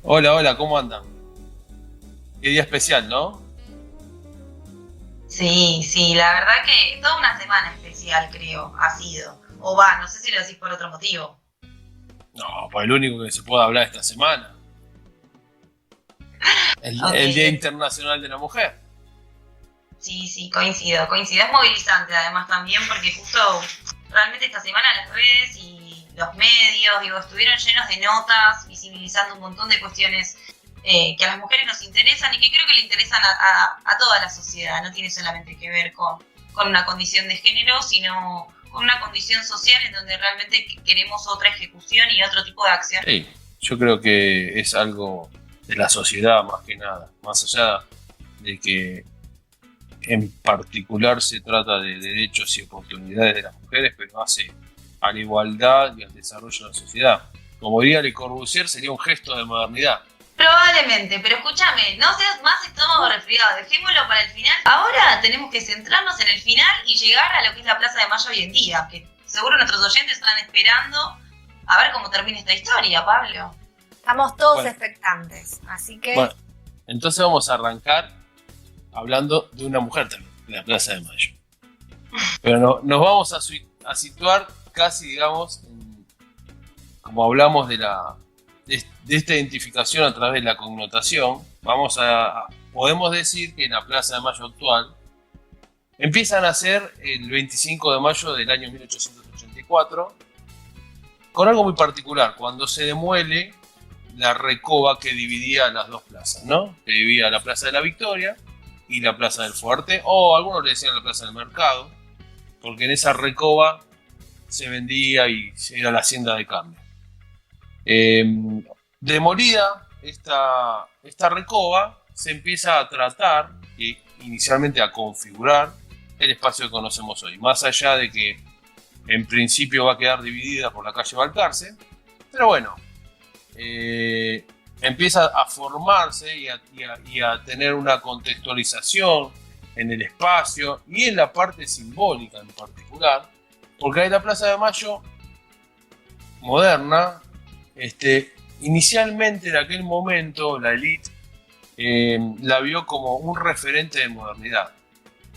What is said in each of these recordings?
Hola, hola, ¿cómo andan? Qué día especial, ¿no? Sí, sí, la verdad que toda una semana especial creo ha sido. O va, no sé si lo decís por otro motivo. No, pues el único que se puede hablar esta semana. Ok, El Día Internacional de la Mujer. sí, sí, coincido, coincido. Es movilizante además también porque justo realmente esta semana las redes y los medios, digo, estuvieron llenos de notas visibilizando un montón de cuestiones que a las mujeres nos interesan y que creo que le interesan a toda la sociedad. No tiene solamente que ver con una condición de género, sino con una condición social en donde realmente queremos otra ejecución y otro tipo de acción. Sí, yo creo que es algo de la sociedad más que nada. Más allá de que en particular se trata de derechos y oportunidades de las mujeres, pero hace a la igualdad y al desarrollo de la sociedad. Como diría Le Corbusier, sería un gesto de modernidad. Probablemente, pero escúchame, no seas más estómago resfriado, dejémoslo para el final. Ahora tenemos que centrarnos en el final y llegar a lo que es la Plaza de Mayo hoy en día, que seguro nuestros oyentes están esperando a ver cómo termina esta historia, Pablo. Estamos todos Bueno, expectantes, así bueno, que entonces vamos a arrancar hablando de una mujer también, de la Plaza de Mayo. Pero nos vamos a situar casi, digamos, como hablamos de esta identificación a través de la connotación, podemos decir que en la Plaza de Mayo actual empiezan a ser el 25 de mayo del año 1884, con algo muy particular, cuando se demuele la recoba que dividía las dos plazas, ¿no? Que dividía la Plaza de la Victoria y la Plaza del Fuerte, o algunos le decían la Plaza del Mercado, porque en esa recoba se vendía y era la hacienda de cambio. Eh, Demolida esta recoba, se empieza a tratar y inicialmente a configurar el espacio que conocemos hoy. Más allá de que en principio va a quedar dividida por la calle Balcarce, pero bueno, empieza a formarse y a tener una contextualización en el espacio y en la parte simbólica en particular, porque hay la Plaza de Mayo moderna. Inicialmente en aquel momento la élite la vio como un referente de modernidad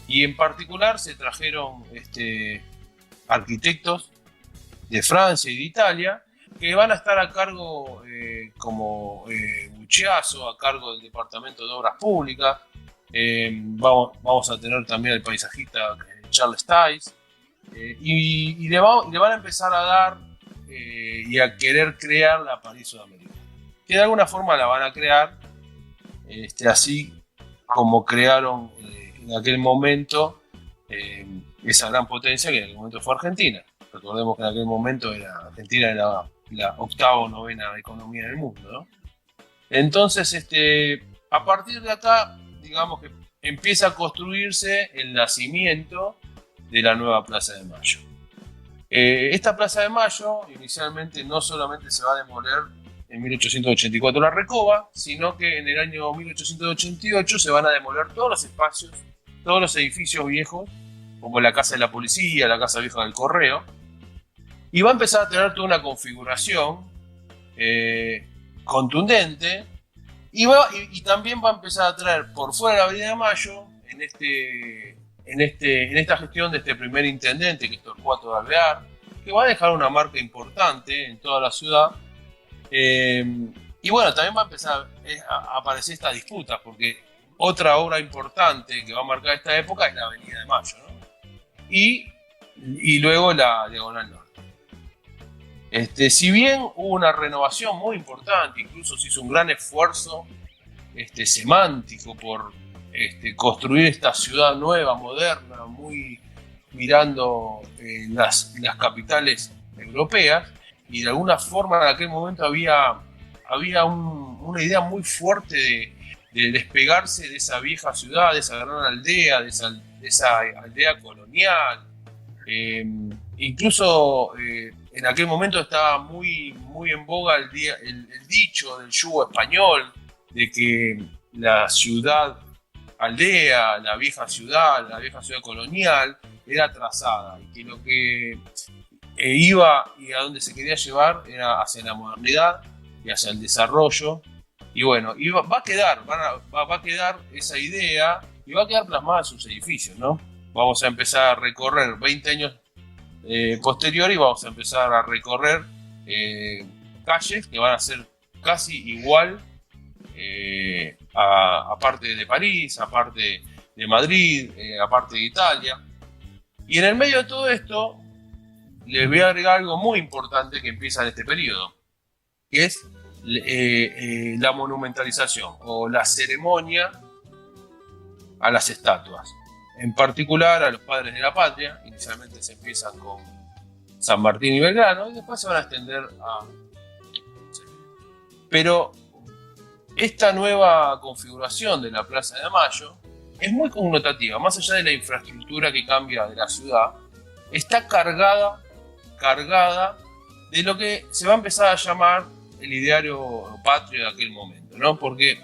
y en particular se trajeron arquitectos de Francia y de Italia que van a estar a cargo como Buchiazo, a cargo del Departamento de Obras Públicas. Vamos a tener también el paisajista Charles Tice, y le van a empezar a dar y a querer crear la París Sudamericana, que de alguna forma la van a crear, así como crearon en aquel momento eh, esa gran potencia que en aquel momento fue Argentina. Recordemos que en aquel momento Argentina era la octava o novena economía del mundo, ¿no? Entonces, a partir de acá, digamos que empieza a construirse el nacimiento de la nueva Plaza de Mayo. Esta Plaza de Mayo inicialmente no solamente se va a demoler en 1884 la Recoba, sino que en el año 1888 se van a demoler todos los espacios, todos los edificios viejos, como la Casa de la Policía, la Casa Vieja del Correo, y va a empezar a tener toda una configuración contundente, y también va a empezar a traer por fuera de la Avenida de Mayo, en esta gestión de este primer intendente, que es Torcuato de Alvear, que va a dejar una marca importante en toda la ciudad. Eh, y bueno, también va a empezar a aparecer estas disputas, porque otra obra importante que va a marcar esta época es la Avenida de Mayo, ¿no? Y luego la Diagonal Norte. Si bien hubo una renovación muy importante, incluso se hizo un gran esfuerzo semántico por construir esta ciudad nueva, moderna, muy mirando las capitales europeas, y de alguna forma en aquel momento había una idea muy fuerte de despegarse de esa vieja ciudad, de esa gran aldea, de esa aldea colonial. Eh, Incluso en aquel momento estaba muy en boga el dicho del yugo español, de que la ciudad aldea, la vieja ciudad colonial, era atrasada y que lo que iba y a donde se quería llevar era hacia la modernidad y y hacia el desarrollo. Y bueno, y va a quedar, va a quedar esa idea y va a quedar plasmada en sus edificios, ¿no? Vamos a empezar a recorrer 20 años posterior y vamos a empezar a recorrer calles que van a ser casi igual a parte de París, a parte de Madrid, a parte de Italia. Y en el medio de todo esto les voy a agregar algo muy importante que empieza en este periodo, que es la monumentalización o la ceremonia a las estatuas, en particular a los padres de la patria. Inicialmente se empiezan con San Martín y Belgrano y después se van a extender a... Pero esta nueva configuración de la Plaza de Mayo es muy connotativa, más allá de la infraestructura que cambia de la ciudad, está cargada de lo que se va a empezar a llamar el ideario patrio de aquel momento, ¿no? Porque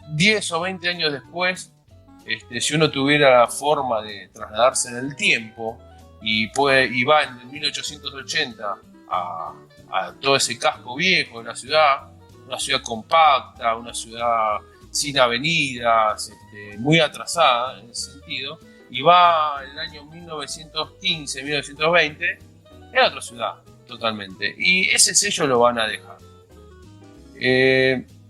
10 o 20 años después, si uno tuviera la forma de trasladarse en el tiempo y va en 1880 a todo ese casco viejo de la ciudad, una ciudad compacta, una ciudad sin avenidas, muy atrasada en ese sentido, y va en el año 1915, 1920, en otra ciudad totalmente, y ese sello lo van a dejar.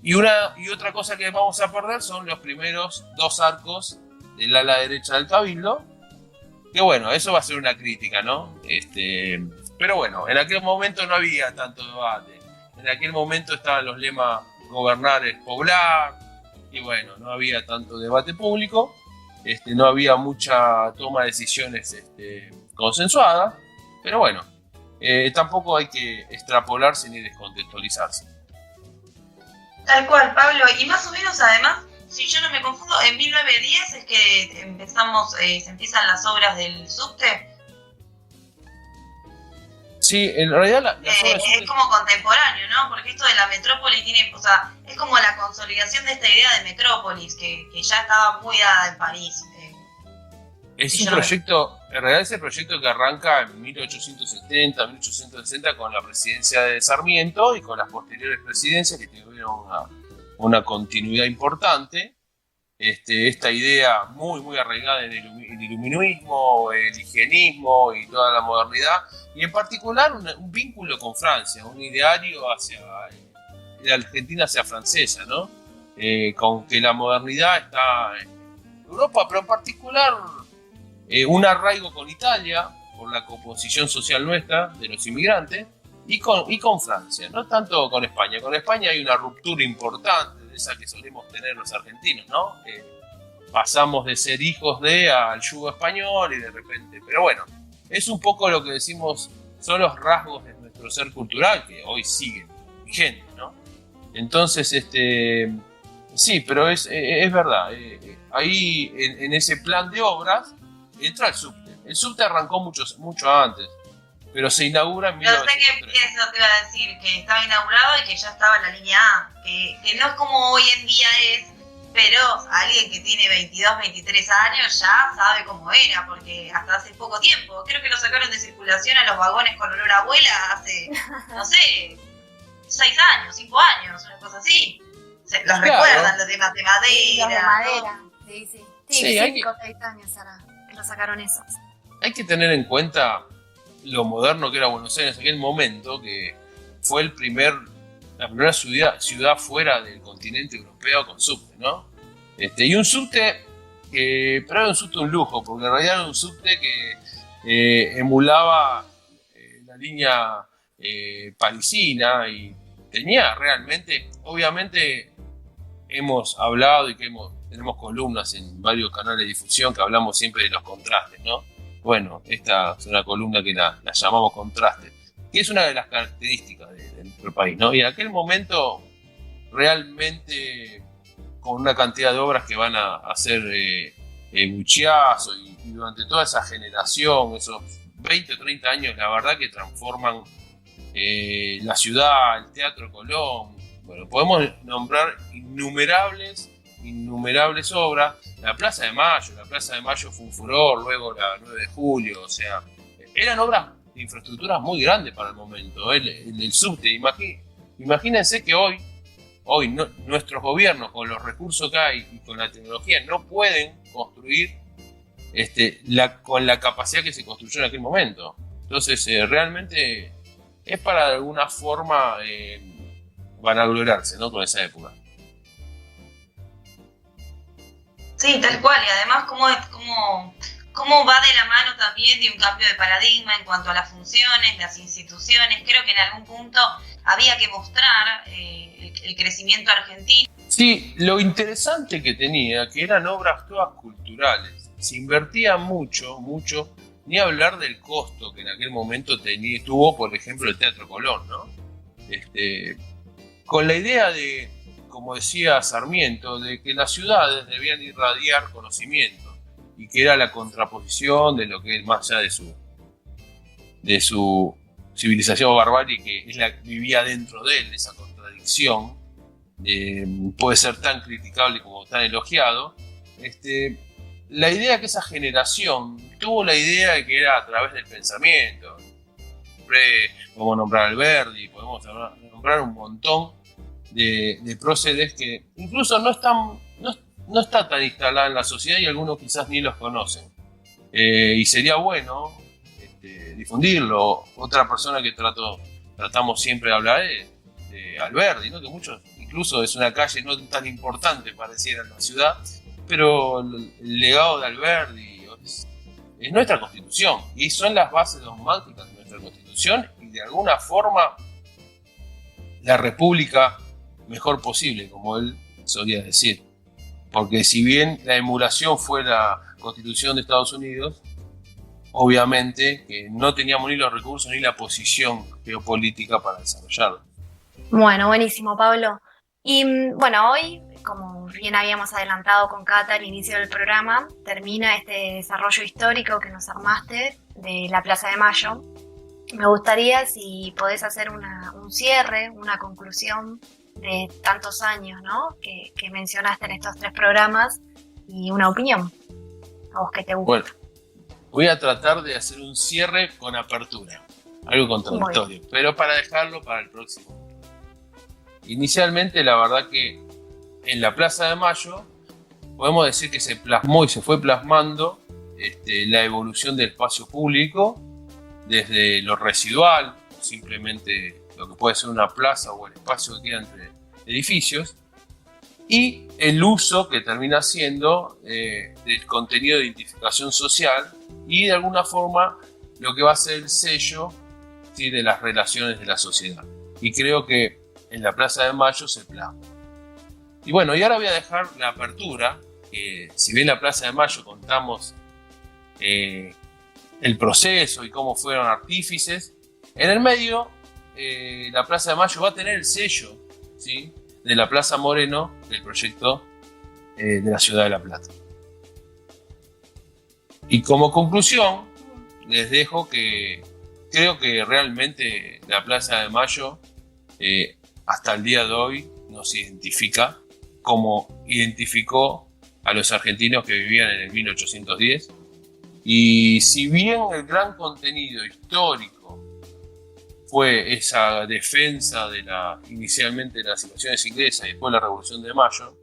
Y otra cosa que vamos a perder son los primeros 2 arcos del ala derecha del Cabildo, que bueno, eso va a ser una crítica, ¿no? Pero bueno, en aquel momento no había tanto debate. En aquel momento estaban los lemas gobernar es poblar, y bueno, no había tanto debate público, no había mucha toma de decisiones consensuada, pero bueno, tampoco hay que extrapolarse ni descontextualizarse. Tal cual, Pablo, y más o menos además, si yo no me confundo, en 1910 es que se empiezan las obras del subte. Sí, en realidad es como contemporáneo, ¿no? Porque esto de la metrópoli tiene, o sea, es como la consolidación de esta idea de metrópolis que ya estaba muy dada en París. Es un proyecto, en realidad es el proyecto que arranca en 1870, 1860 con la presidencia de Sarmiento y con las posteriores presidencias que tuvieron una continuidad importante. Esta idea muy arraigada en el iluminismo, el higienismo y toda la modernidad, y en particular un vínculo con Francia, un ideario hacia la Argentina hacia francesa, ¿no? Con que la modernidad está en Europa, pero en particular un arraigo con Italia por la composición social nuestra de los inmigrantes y con Francia, no tanto con España. Con España hay una ruptura importante, esa que solemos tener los argentinos, ¿no? Pasamos de ser hijos al yugo español y de repente, pero bueno, es un poco lo que decimos, son los rasgos de nuestro ser cultural que hoy siguen vigentes, ¿no? Entonces, sí, pero es verdad, ahí en ese plan de obras entra el subte. El subte arrancó mucho antes, pero se inaugura en 1903. Yo sé que eso te iba a decir, que estaba inaugurado y que ya estaba en la línea A, que no es como hoy en día es, pero alguien que tiene 22, 23 años ya sabe cómo era, porque hasta hace poco tiempo, creo que lo sacaron de circulación a los vagones con olor a abuela hace, no sé, 6 años, 5 años, una cosa así. Los recuerdan, los de madera. Sí, los de madera, sí. Sí, 5 o 6 años ahora que lo sacaron esos. Hay que tener en cuenta lo moderno que era Buenos Aires en aquel momento, que fue la primera ciudad fuera del continente europeo con subte, ¿no? Y un subte, pero era un subte un lujo, porque en realidad era un subte que emulaba la línea parisina y tenía realmente, obviamente hemos hablado y tenemos columnas en varios canales de difusión que hablamos siempre de los contrastes, ¿no? Bueno, esta es una columna que la llamamos contraste, que es una de las características de nuestro país, ¿no? Y en aquel momento, realmente, con una cantidad de obras que van a hacer Buchiazo y durante toda esa generación, esos 20 o 30 años, la verdad que transforman la ciudad, el Teatro Colón. Bueno, podemos nombrar innumerables obras. La Plaza de Mayo fue un furor, luego la 9 de julio, o sea, eran obras de infraestructuras muy grandes para el momento. El subte, Imagínense que hoy nuestros gobiernos, con los recursos que hay y con la tecnología, no pueden construir con la capacidad que se construyó en aquel momento. Entonces, realmente es para de alguna forma vanagloriarse, ¿no?, con esa época. Sí, tal cual, y además cómo va de la mano también de un cambio de paradigma en cuanto a las funciones, las instituciones. Creo que en algún punto había que mostrar el crecimiento argentino. Sí, lo interesante que tenía, que eran obras todas culturales, se invertía mucho, ni hablar del costo que en aquel momento tuvo, por ejemplo, el Teatro Colón, ¿no? Con la idea de, como decía Sarmiento, de que las ciudades debían irradiar conocimiento y que era la contraposición de lo que es más allá de su civilización o barbarie, que vivía dentro de él, esa contradicción, puede ser tan criticable como tan elogiado. La idea que esa generación tuvo la idea de que era a través del pensamiento. Podemos nombrar a Alberdi, podemos nombrar un montón de próceres que incluso no está tan instalada en la sociedad y algunos quizás ni los conocen. Y sería bueno difundirlo. Otra persona que tratamos siempre de hablar es de Alberdi, ¿no?, que muchos, incluso es una calle no tan importante pareciera en la ciudad, pero el legado de Alberdi es nuestra Constitución y son las bases dogmáticas de nuestra Constitución y de alguna forma la república mejor posible, como él solía decir. Porque si bien la emulación fue la Constitución de Estados Unidos, obviamente que no teníamos ni los recursos ni la posición geopolítica para desarrollarlo. Bueno, buenísimo, Pablo. Y bueno, hoy, como bien habíamos adelantado con Cata al inicio del programa, termina este desarrollo histórico que nos armaste de la Plaza de Mayo. Me gustaría si podés hacer un cierre, una conclusión de tantos años, ¿no?, que mencionaste en estos 3 programas, y una opinión, a vos que te gusta. Bueno, voy a tratar de hacer un cierre con apertura, algo contradictorio, pero para dejarlo para el próximo. Inicialmente, la verdad que en la Plaza de Mayo podemos decir que se plasmó y se fue plasmando la evolución del espacio público, desde lo residual, o simplemente lo que puede ser una plaza o el espacio que queda entre edificios, y el uso que termina siendo del contenido de identificación social y de alguna forma lo que va a ser el sello, ¿sí?, de las relaciones de la sociedad. Y creo que en la Plaza de Mayo se plasma. Y bueno, y ahora voy a dejar la apertura, que si bien la Plaza de Mayo contamos el proceso y cómo fueron artífices, en el medio la Plaza de Mayo va a tener el sello, ¿sí?, de la Plaza Moreno del proyecto de la Ciudad de La Plata. Y como conclusión les dejo que creo que realmente la Plaza de Mayo hasta el día de hoy nos identifica como identificó a los argentinos que vivían en el 1810. Y si bien el gran contenido histórico fue esa defensa inicialmente de las invasiones inglesas y después la Revolución de Mayo,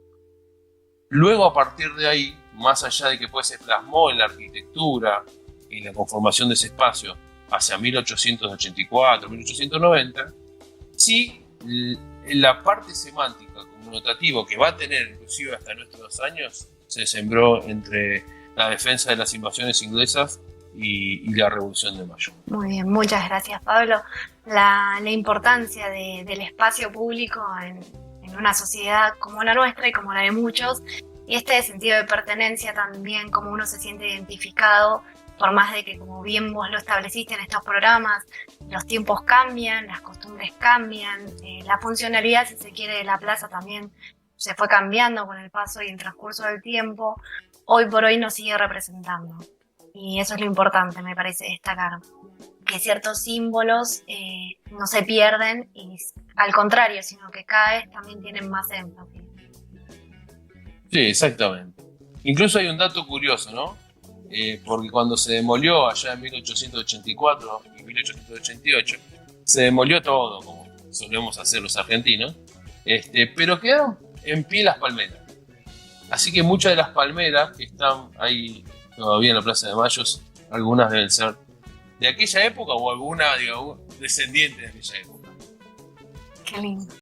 luego a partir de ahí, más allá de que pues se plasmó en la arquitectura y en la conformación de ese espacio hacia 1884, 1890, sí, la parte semántica connotativa que va a tener inclusive hasta nuestros años se sembró entre la defensa de las invasiones inglesas y la Revolución de Mayo. Muy bien, muchas gracias, Pablo. La importancia del espacio público en una sociedad como la nuestra y como la de muchos, y este sentido de pertenencia también, como uno se siente identificado, por más de que, como bien vos lo estableciste en estos programas, los tiempos cambian, las costumbres cambian, la funcionalidad, si se quiere, de la plaza también se fue cambiando con el paso y el transcurso del tiempo. Hoy por hoy nos sigue representando. Y eso es lo importante, me parece, destacar. Que ciertos símbolos no se pierden y al contrario, sino que cada vez también tienen más énfasis. Sí, exactamente. Incluso hay un dato curioso, ¿no? Porque cuando se demolió allá en 1884 y 1888, se demolió todo, como solemos hacer los argentinos, pero quedaron en pie las palmeras. Así que muchas de las palmeras que están ahí todavía en la Plaza de Mayo, algunas deben ser de aquella época o alguna, digamos, descendiente de aquella época. Qué lindo.